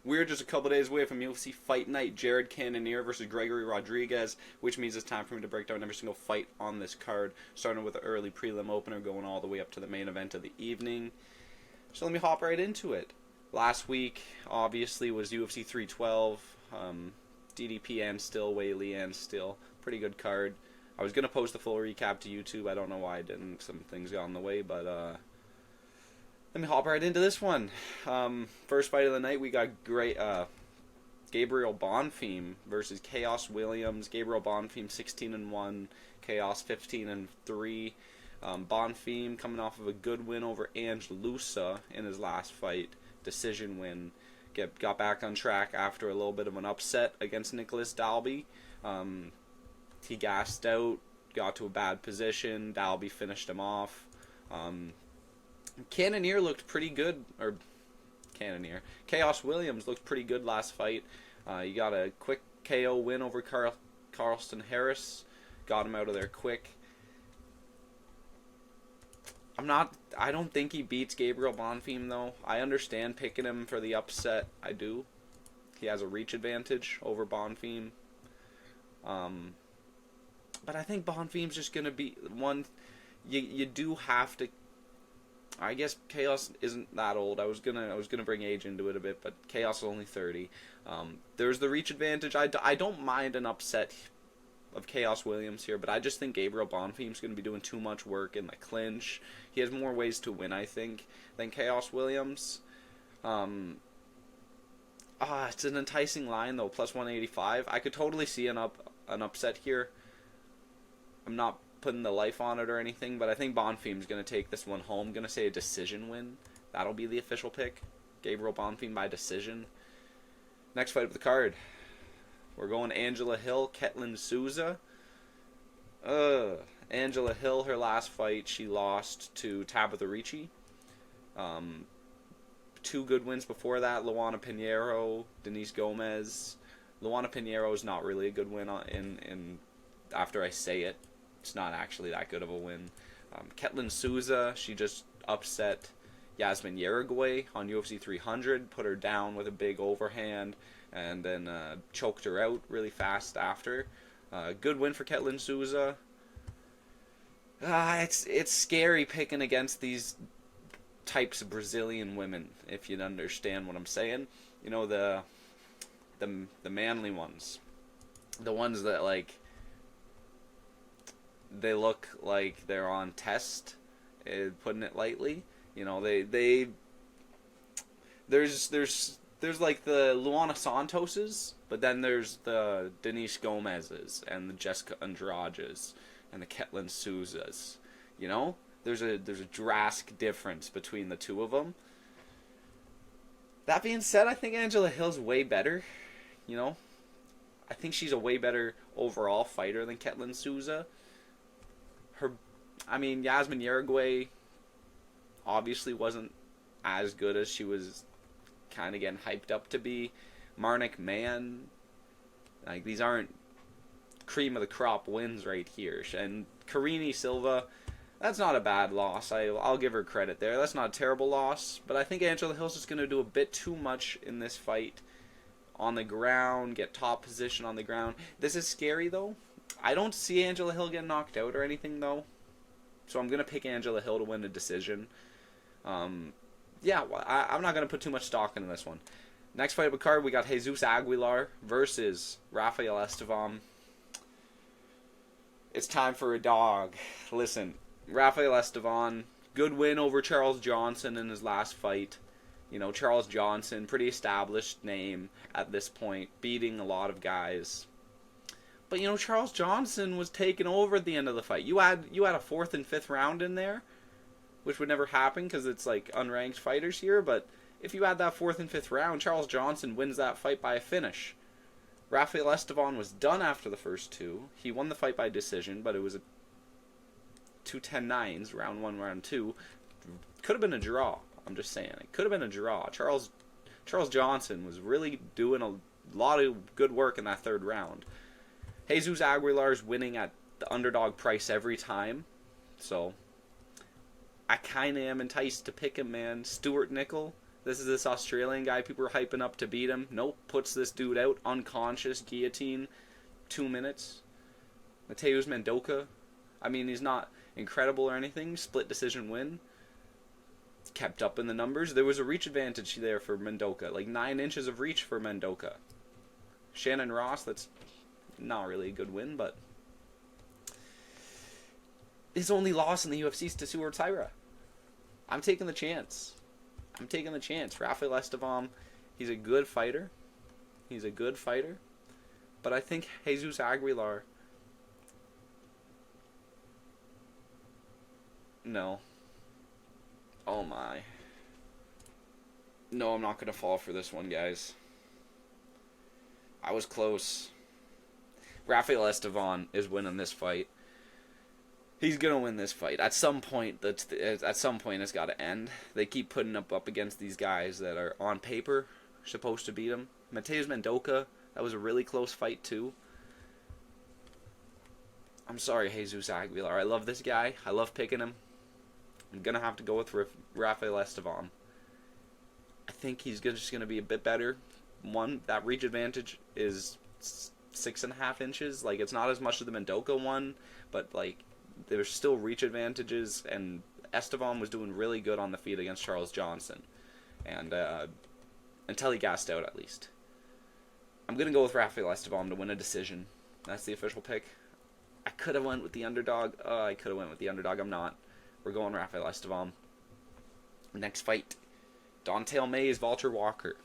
We're just a couple days away from UFC Fight Night Cannonier versus Gregory Rodrigues, which means it's time for me to break down every single fight on this card, starting with the early prelim opener, going all the way up to the main event of the evening. So let me hop right into it. Last week, obviously, was UFC 312, DDP and still, Whaley and still. Pretty good card. I was going to post the full recap to YouTube. I don't know why I didn't. Some things got in the way, but let me hop right into this one. First fight of the night, we got Gabriel Bonfim versus Khaos Williams. Gabriel Bonfim 16-1, Khaos 15-3. Bonfim coming off of a good win over Lusa in his last fight, decision win. Got back on track after a little bit of an upset against Nicholas Dalby. He gassed out, got to a bad position. Dalby finished him off. Cannonier looked pretty good, or Cannonier. Khaos Williams looked pretty good last fight. He got a quick KO win over Carlston Harris. Got him out of there quick. I don't think he beats Gabriel Bonfim, though. I understand picking him for the upset. I do. He has a reach advantage over Bonfim. But I think Bonfim's just going to be one. You do have to. I guess Khaos isn't that old. I was gonna bring age into it a bit, but Khaos is only 30. There's the reach advantage. I don't mind an upset of Khaos Williams here, but I just think Gabriel Bonfim's going to be doing too much work in the clinch. He has more ways to win, I think, than Khaos Williams. It's an enticing line though, plus 185. I could totally see an upset here. I'm not putting the life on it or anything, but I think Bonfim's going to take this one home. I'm going to say a decision win. That'll be the official pick. Gabriel Bonfim by decision. Next fight of the card. We're going Angela Hill, Ketlen Souza. Angela Hill, her last fight, she lost to Tabitha Ricci. Two good wins before that, Luana Pinheiro, Denise Gomez. Luana Pinheiro is not really a good win in after I say it. It's not actually that good of a win. Ketlen Souza, she just upset Yasmin Yeragway on UFC 300, put her down with a big overhand, and then choked her out really fast after. Good win for Ketlen Souza. It's scary picking against these types of Brazilian women, if you understand what I'm saying. You know, the manly ones. The ones that, like, they look like they're on test, putting it lightly. You know, there's like the Luana Santoses, but then there's the Denise Gomez's and the Jessica Andrades and the Ketlen Souzas. You know, there's a drastic difference between the two of them. That being said, I think Angela Hill's way better. You know, I think she's a way better overall fighter than Ketlen Souza. Yasmin Yeragway obviously wasn't as good as she was kind of getting hyped up to be. Marnik Mann, like, these aren't cream of the crop wins right here. And Karini Silva, that's not a bad loss. I'll give her credit there. That's not a terrible loss. But I think Angela Hill's just going to do a bit too much in this fight on the ground, get top position on the ground. This is scary, though. I don't see Angela Hill getting knocked out or anything, though. So I'm going to pick Angela Hill to win a decision. I'm not going to put too much stock into this one. Next fight of the card, we got Jesus Aguilar versus Rafael Estavam. It's time for a dog. Listen, Rafael Estavam, good win over Charles Johnson in his last fight. You know, Charles Johnson, pretty established name at this point, beating a lot of guys. But, you know, Charles Johnson was taken over at the end of the fight. You had a 4th and 5th round in there, which would never happen because it's like unranked fighters here. But if you had that 4th and 5th round, Charles Johnson wins that fight by a finish. Rafael Estavam was done after the first two. He won the fight by decision, but it was a 2-10-9s, round 1, round 2. Could have been a draw. I'm just saying. It could have been a draw. Charles Johnson was really doing a lot of good work in that 3rd round. Jesus Aguilar's winning at the underdog price every time. So I kind of am enticed to pick him, man. Stuart Nickel, This is this Australian guy people were hyping up to beat him. Nope, puts this dude out, unconscious, guillotine, 2 minutes. Mathews Mendoka, I mean, he's not incredible or anything. Split decision win. Kept up in the numbers. There was a reach advantage there for Mendoka. Like 9 inches of reach for Mendoka. Shannon Ross, that's not really a good win, but his only loss in the UFC is to Suor Taira. I'm taking the chance. Rafael Estavam, he's a good fighter. But I think Jesus Aguilar... No. Oh my. No, I'm not going to fall for this one, guys. I was close. Rafael Estavam is winning this fight. He's going to win this fight. At some point, it's got to end. They keep putting up against these guys that are on paper supposed to beat him. Mathews Mendoka, that was a really close fight too. I'm sorry, Jesus Aguilar. I love this guy. I love picking him. I'm going to have to go with Rafael Estavam. I think he's just going to be a bit better. One, that reach advantage is 6.5 inches. Like, it's not as much as the Mendoka one, but, like, there's still reach advantages, and Estavam was doing really good on the feet against Charles Johnson. And, until he gassed out, at least. I'm going to go with Rafael Estavam to win a decision. That's the official pick. I could have went with the underdog. I'm not. We're going Rafael Estavam. Next fight. DonTale Mayes, Valter Walker.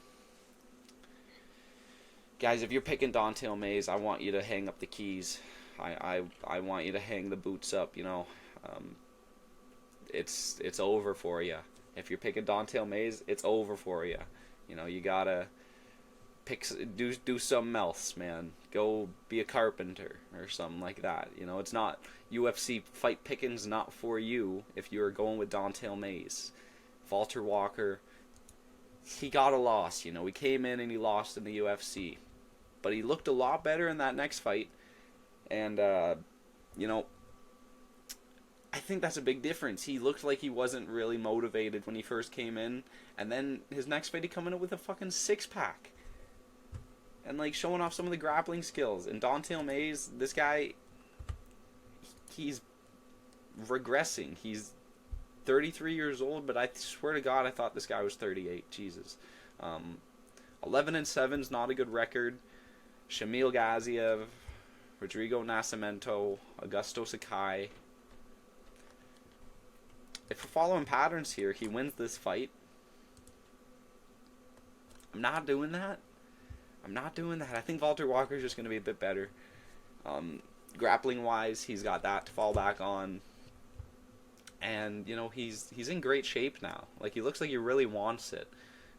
Guys, if you're picking DonTale Mayes, I want you to hang up the keys. I want you to hang the boots up, you know. It's over for you. If you're picking DonTale Mayes, it's over for you. You know, you gotta do something else, man. Go be a carpenter or something like that. You know, it's not UFC fight picking's not for you if you're going with DonTale Mayes. Valter Walker, he got a loss. You know, he came in and he lost in the UFC, but he looked a lot better in that next fight. And you know, I think that's a big difference. He looked like he wasn't really motivated when he first came in, and then his next fight he coming in with a fucking 6-pack. And, like, showing off some of the grappling skills. And DonTale Mayes, this guy, he's regressing. He's 33 years old, but I swear to God, I thought this guy was 38. Jesus. 11-7 is not a good record. Shamil Gaziev, Rodrigo Nascimento, Augusto Sakai. If we're following patterns here, he wins this fight. I'm not doing that. I think Valter Walker is just going to be a bit better. Grappling-wise, he's got that to fall back on. And, you know, he's in great shape now. Like, he looks like he really wants it.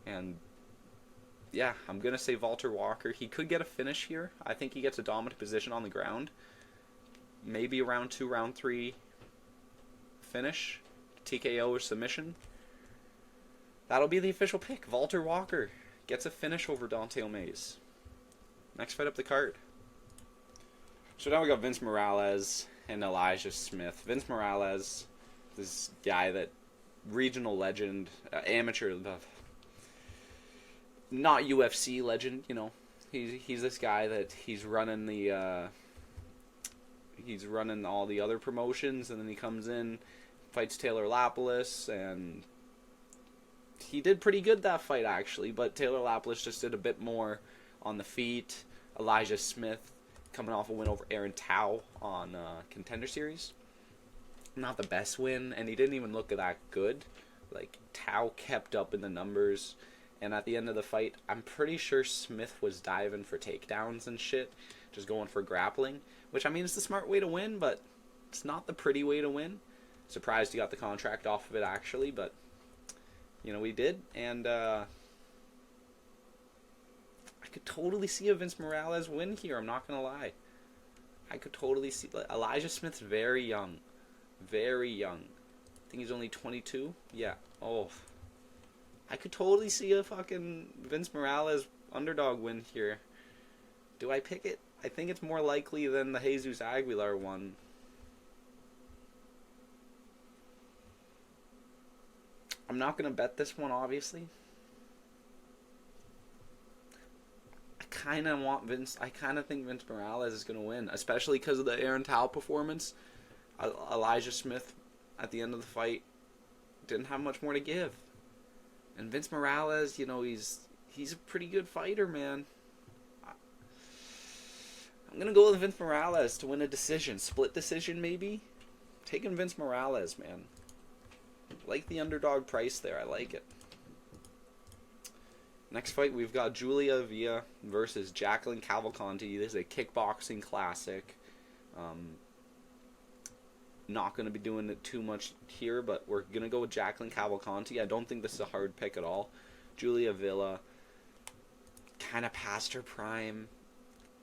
And, yeah, I'm going to say Valter Walker. He could get a finish here. I think he gets a dominant position on the ground. Maybe a round 2, round 3 finish. TKO or submission. That'll be the official pick. Valter Walker gets a finish over DonTale Mayes. Next fight up the card. So now we got Vince Morales and Elijah Smith. Vince Morales, this guy that regional legend, amateur, not UFC legend. You know, he's this guy that he's running all the other promotions, and then he comes in, fights Taylor Lapilus, and he did pretty good that fight, actually, but Taylor Lapilus just did a bit more on the feet. Elijah Smith coming off a win over Aaron Tao on Contender Series. Not the best win, and he didn't even look that good. Like, Tao kept up in the numbers, and at the end of the fight, I'm pretty sure Smith was diving for takedowns and shit, just going for grappling, which, I mean, it's the smart way to win, but it's not the pretty way to win. Surprised he got the contract off of it, actually, but you know, we did, and I could totally see a Vince Morales win here. I'm not gonna lie. I could totally see Elijah Smith's very young, very young. I think he's only 22. Yeah. Oh, I could totally see a fucking Vince Morales underdog win here. Do I pick it? I think it's more likely than the Jesus Aguilar one. I'm not going to bet this one, obviously. kind of think Vince Morales is going to win, especially because of the DonTale performance. Elijah Smith, at the end of the fight, didn't have much more to give. And Vince Morales, he's a pretty good fighter, man. I'm going to go with Vince Morales to win a decision. Split decision, maybe? Taking Vince Morales, man. Like the underdog price there. I like it. Next fight, we've got Julia Avila versus Jacqueline Calvalcanti. This is a kickboxing classic. Not going to be doing it too much here, but we're going to go with Jacqueline Calvalcanti. I don't think this is a hard pick at all. Julia Avila, kind of past her prime.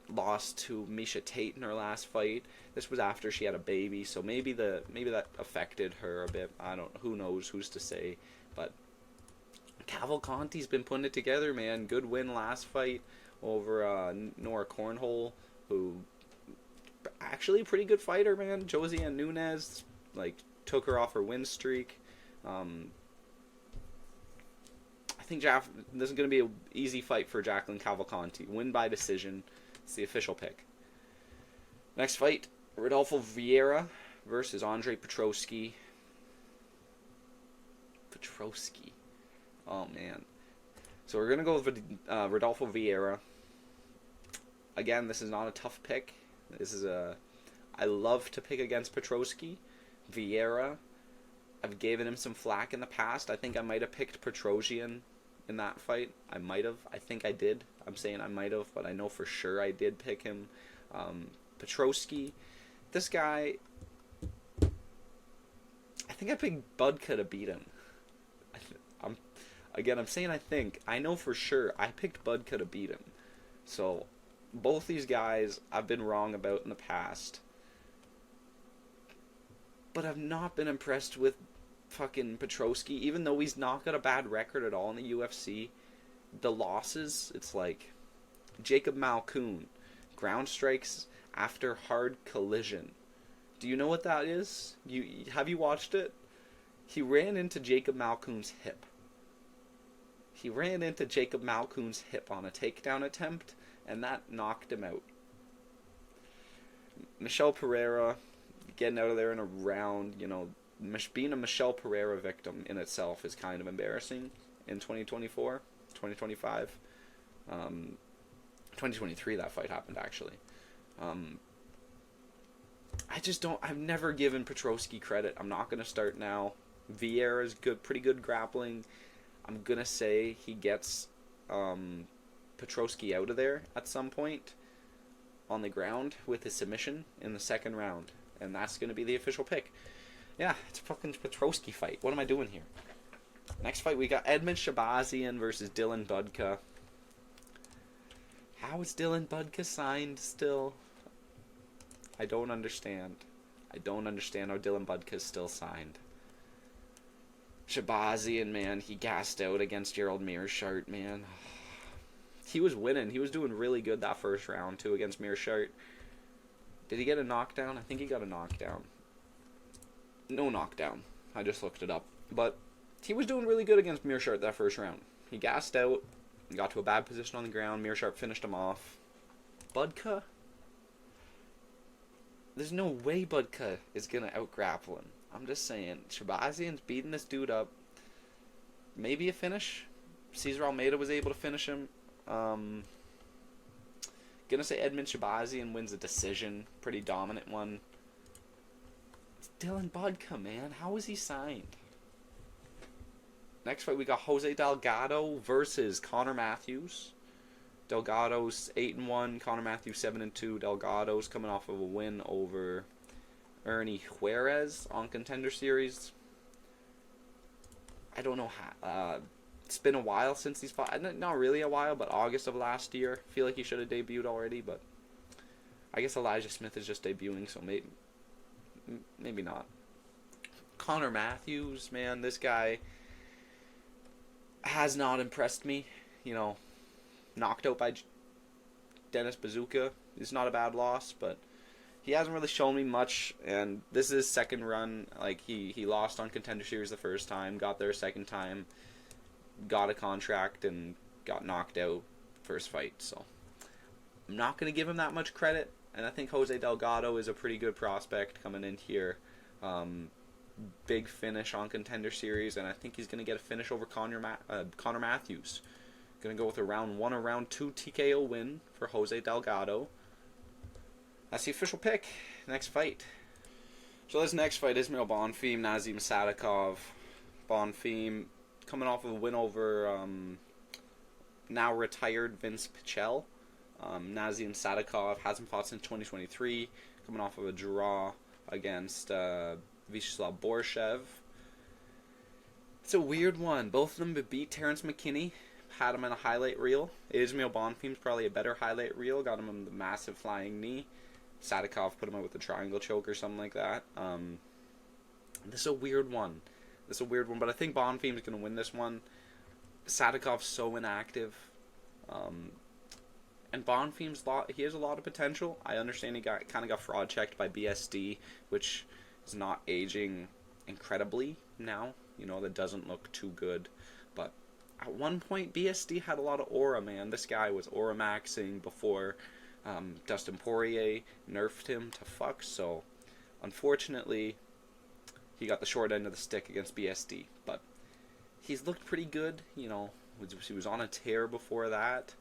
Lost to Miesha Tate in her last fight. This was after she had a baby, so maybe that affected her a bit. I don't. Who knows? Who's to say? But Cavalcanti's been putting it together, man. Good win last fight over Nora Cornhole, who actually a pretty good fighter, man. Josiane Nunes took her off her win streak. I think this is going to be an easy fight for Jacqueline Calvalcanti. Win by decision. It's the official pick. Next fight, Rodolfo Viera versus Andre Petrosyan. Oh, man. So we're going to go with Rodolfo Viera. Again, this is not a tough pick. I love to pick against Petrosyan. Viera, I've given him some flack in the past. I think I might have picked Petrosyan in that fight. I might have. I think I did. I'm saying I might have, but I know for sure I did pick him. Petrosyan, this guy, I think I picked Budka to beat him. I'm saying I think. I know for sure I picked Budka to beat him. So, both these guys I've been wrong about in the past. But I've not been impressed with fucking Petrosyan, even though he's not got a bad record at all in the UFC. The losses, it's like Jacob Malkoun, ground strikes after hard collision. Do you know what that is? Have you watched it? He ran into Jacob Malkoun's hip. He ran into Jacob Malkoun's hip on a takedown attempt, and that knocked him out. Michelle Pereira getting out of there in a round, being a Michelle Pereira victim in itself is kind of embarrassing in 2024, 2025. 2023 that fight happened, actually. I've never given Petrosyan credit. I'm not going to start now. Viera is pretty good grappling. I'm going to say he gets Petrosyan out of there at some point on the ground with his submission in the second round. And that's going to be the official pick. Yeah, it's a fucking Petrosyan fight. What am I doing here? Next fight, we got Edmen Shabazyan versus Dylan Budka. How is Dylan Budka signed still? I don't understand. I don't understand how Dylan Budka is still signed. Shabazyan, man, he gassed out against Gerald Mearshart, man. He was winning. He was doing really good that first round, too, against Mearshart. Did he get a knockdown? I think he got a knockdown. No knockdown. I just looked it up. But he was doing really good against Mearshart that first round. He gassed out, got to a bad position on the ground. Mearshart finished him off. Budka? There's no way Budka is going to out-grapple him. I'm just saying. Shabazyan's beating this dude up. Maybe a finish. Cesar Almeida was able to finish him. Gonna say Edmen Shabazyan wins a decision. Pretty dominant one. It's Dylan Budka, man. How is he signed? Next fight, we got Jose Delgado versus Connor Mathews. Delgado's 8-1, Connor Mathews 7-2. Delgado's coming off of a win over Ernie Juarez on Contender Series. I don't know how. It's been a while since he's fought. Not really a while, but August of last year. I feel like he should have debuted already, but I guess Elijah Smith is just debuting, so maybe not. Connor Mathews, man, this guy has not impressed me. Knocked out by Dennis Bazooka. It's not a bad loss, but he hasn't really shown me much, and this is his second run. He lost on Contender Series the first time, got there a second time, got a contract, and got knocked out first fight. So I'm not going to give him that much credit, and I think Jose Delgado is a pretty good prospect coming in here. Big finish on Contender Series, and I think he's going to get a finish over Connor Mathews. Going to go with a round 1 or round 2 TKO win for Jose Delgado. That's the official pick. Next fight. So this next fight, Ismael Bonfim, Nazim Sadykov. Bonfim coming off of a win over now retired Vince Pichel. Nazim Sadykov hasn't fought since 2023, coming off of a draw against Vyacheslav Borshev. It's a weird one. Both of them beat Terrence McKinney, had him in a highlight reel. Ismael Bonfim's probably a better highlight reel, got him in the massive flying knee. Sadykov put him out with a triangle choke or something like that. This is a weird one. But I think Bonfim's going to win this one. Sadykov's so inactive. And Bonfim's he has a lot of potential. I understand he kind of got fraud checked by BSD, which is not aging incredibly now. That doesn't look too good. But at one point, BSD had a lot of aura, man. This guy was aura maxing before Dustin Poirier nerfed him to fuck. So, unfortunately, he got the short end of the stick against BSD. But he's looked pretty good. He was on a tear before that.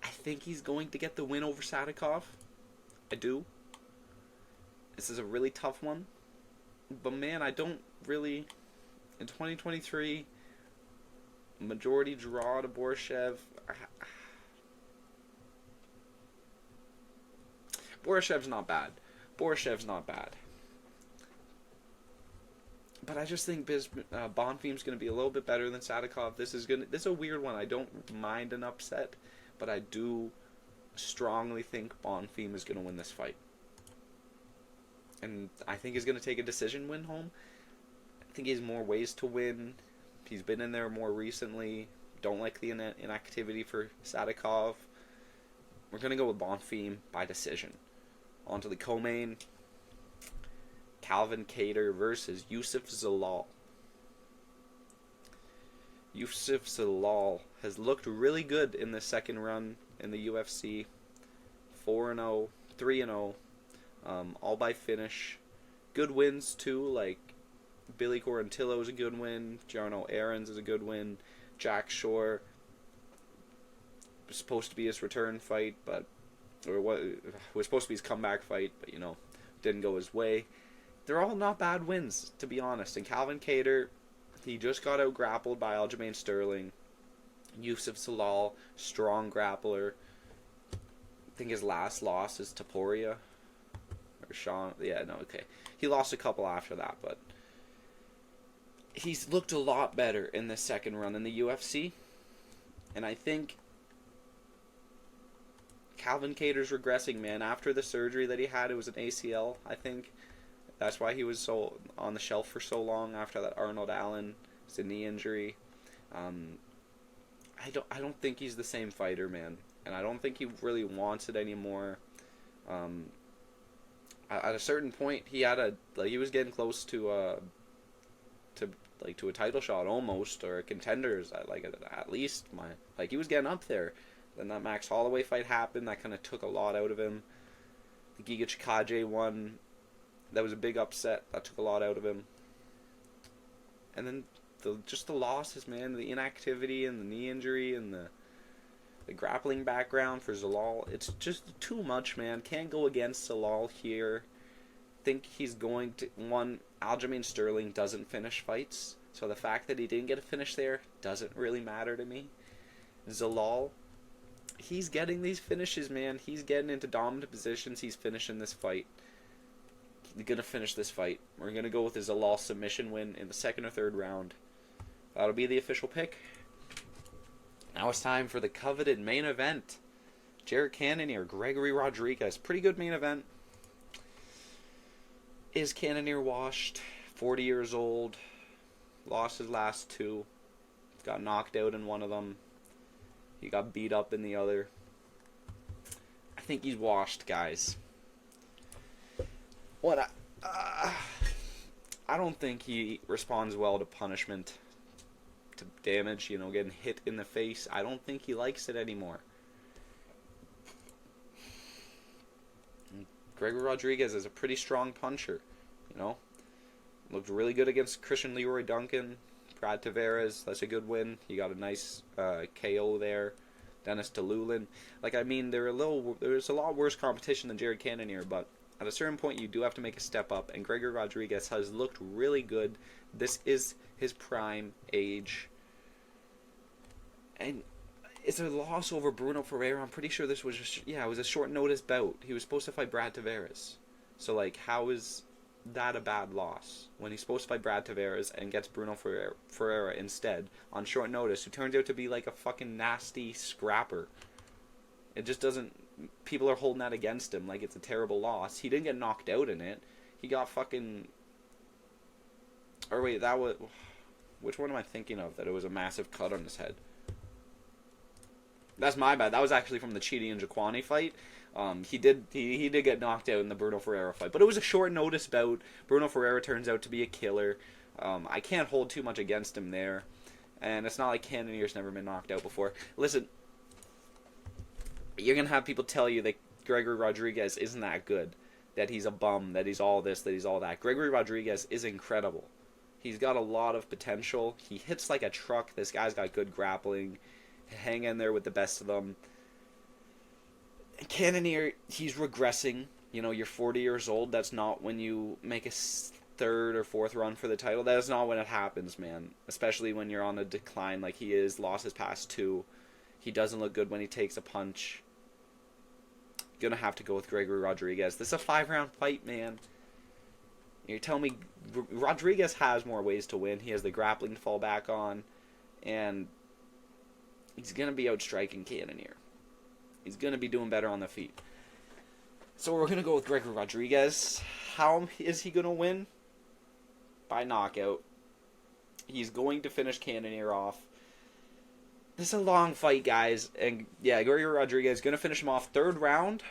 I think he's going to get the win over Sadykov. I do. This is a really tough one. But man, I don't really... In 2023, majority draw to Borshev. Borshev's not bad. But I just think Bonfim's going to be a little bit better than Sadykov. This is a weird one. I don't mind an upset, but I do strongly think Bonfim is going to win this fight. And I think he's going to take a decision win home. I think he has more ways to win. He's been in there more recently. Don't like the inactivity for Sadykov. We're going to go with Bonfim by decision. On to the co-main. Calvalcanti versus Youssef Zalal. Youssef Zalal has looked really good in the second run in the UFC. 4-0, 3-0, all by finish. Good wins too, like Billy Quarantillo is a good win. Jarno Aarons is a good win. Jack Shore was supposed to be his return fight, was supposed to be his comeback fight, but didn't go his way. They're all not bad wins, to be honest. And Calvalcanti, he just got out grappled by Aljamain Sterling. Youssef Zalal, strong grappler. I think his last loss is to Poirier. Or Sean. Yeah, no, okay. He lost a couple after that, but he's looked a lot better in this second run in the UFC. And I think Calvalcanti's regressing, man. After the surgery that he had, it was an ACL, I think. That's why he was so on the shelf for so long after that Arnold Allen. It's a knee injury. I don't think he's the same fighter, man. And I don't think he really wants it anymore. At a certain point, he was getting close to a title shot almost, or a contender's at least. He was getting up there. Then that Max Holloway fight happened. That kind of took a lot out of him. The Giga Chikadze one, that was a big upset. That took a lot out of him. And then the losses, man. The inactivity and the knee injury and the grappling background for Zalal. It's just too much, man. Can't go against Zalal here. Think he's going to... Aljamain Sterling doesn't finish fights. So the fact that he didn't get a finish there doesn't really matter to me. Zalal, he's getting these finishes, man. He's getting into dominant positions. He's finishing this fight. He's going to finish this fight. We're going to go with his Zalal submission win in the second or third round. That'll be the official pick. Now it's time for the coveted main event. Jared Cannonier, Gregory Rodrigues. Pretty good main event. Is Cannonier washed? 40 years old. Lost his last two. Got knocked out in one of them. He got beat up in the other. I think he's washed, guys. I don't think he responds well to punishment, to damage, getting hit in the face. I don't think he likes it anymore. Gregory Rodrigues is a pretty strong puncher, you know. Looked really good against Christian Leroy Duncan. Brad Tavares, that's a good win. He got a nice KO there. Dennis DeLulin. Like, I mean, there's a lot worse competition than Jared Cannonier, but at a certain point you do have to make a step up, and Gregory Rodrigues has looked really good. This is his prime age. And it's a loss over Bruno Ferreira. I'm pretty sure this was just, it was a short notice bout. He was supposed to fight Brad Tavares. So, like, how is that a bad loss when he's supposed to fight Brad Tavares and gets Bruno Ferreira instead on short notice, who turns out to be like a fucking nasty scrapper? It just doesn't... People are holding that against him like it's a terrible loss. He didn't get knocked out in it. He got fucking... Or wait, that was... Which one am I thinking of? That it was a massive cut on his head. That's my bad. That was actually from the Chidi and Jaquani fight. He did get knocked out in the Bruno Ferreira fight, but it was a short notice bout. Bruno Ferreira turns out to be a killer. I can't hold too much against him there, and it's not like Cannonier's never been knocked out before. Listen, you're gonna have people tell you that Gregory Rodrigues isn't that good, that he's a bum, that he's all this, that he's all that. Gregory Rodrigues is incredible. He's got a lot of potential. He hits like a truck. This guy's got good grappling. Hang in there with the best of them. Cannonier, he's regressing. You know, you're 40 years old. That's not when you make a third or fourth run for the title. That is not when it happens, man. Especially when you're on a decline like he is. Lost his past 2. He doesn't look good when he takes a punch. Gonna have to go with Gregory Rodrigues. This is a 5-round fight, man. You're telling me Rodrigues has more ways to win. He has the grappling to fall back on. And he's going to be outstriking Cannonier. He's going to be doing better on the feet. So we're going to go with Gregory Rodrigues. How is he going to win? By knockout. He's going to finish Cannonier off. This is a long fight, guys. And yeah, Gregory Rodrigues is going to finish him off 3rd round.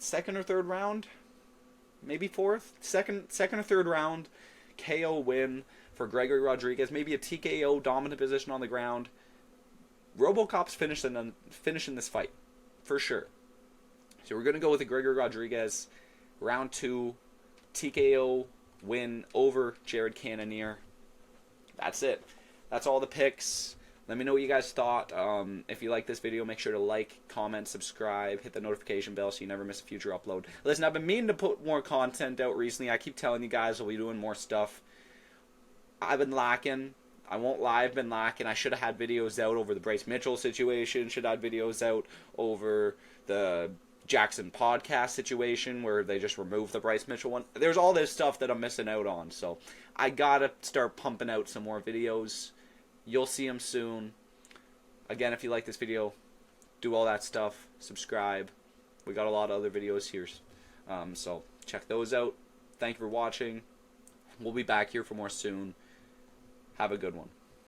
2nd or 3rd round. Maybe 4th. Second or 3rd round. KO win for Gregory Rodrigues. Maybe a TKO dominant position on the ground. RoboCop's finishing this fight, for sure. So we're going to go with the Gregory Rodrigues, round 2, TKO win over Jared Cannonier. That's it. That's all the picks. Let me know what you guys thought. If you like this video, make sure to like, comment, subscribe, hit the notification bell so you never miss a future upload. Listen, I've been meaning to put more content out recently. I keep telling you guys I'll be doing more stuff. I've been lacking. I won't lie, I've been lacking. I should have had videos out over the Bryce Mitchell situation. Should have had videos out over the Jackson podcast situation where they just removed the Bryce Mitchell one. There's all this stuff that I'm missing out on. So I gotta start pumping out some more videos. You'll see them soon. Again, if you like this video, do all that stuff. Subscribe. We got a lot of other videos here. So check those out. Thank you for watching. We'll be back here for more soon. Have a good one.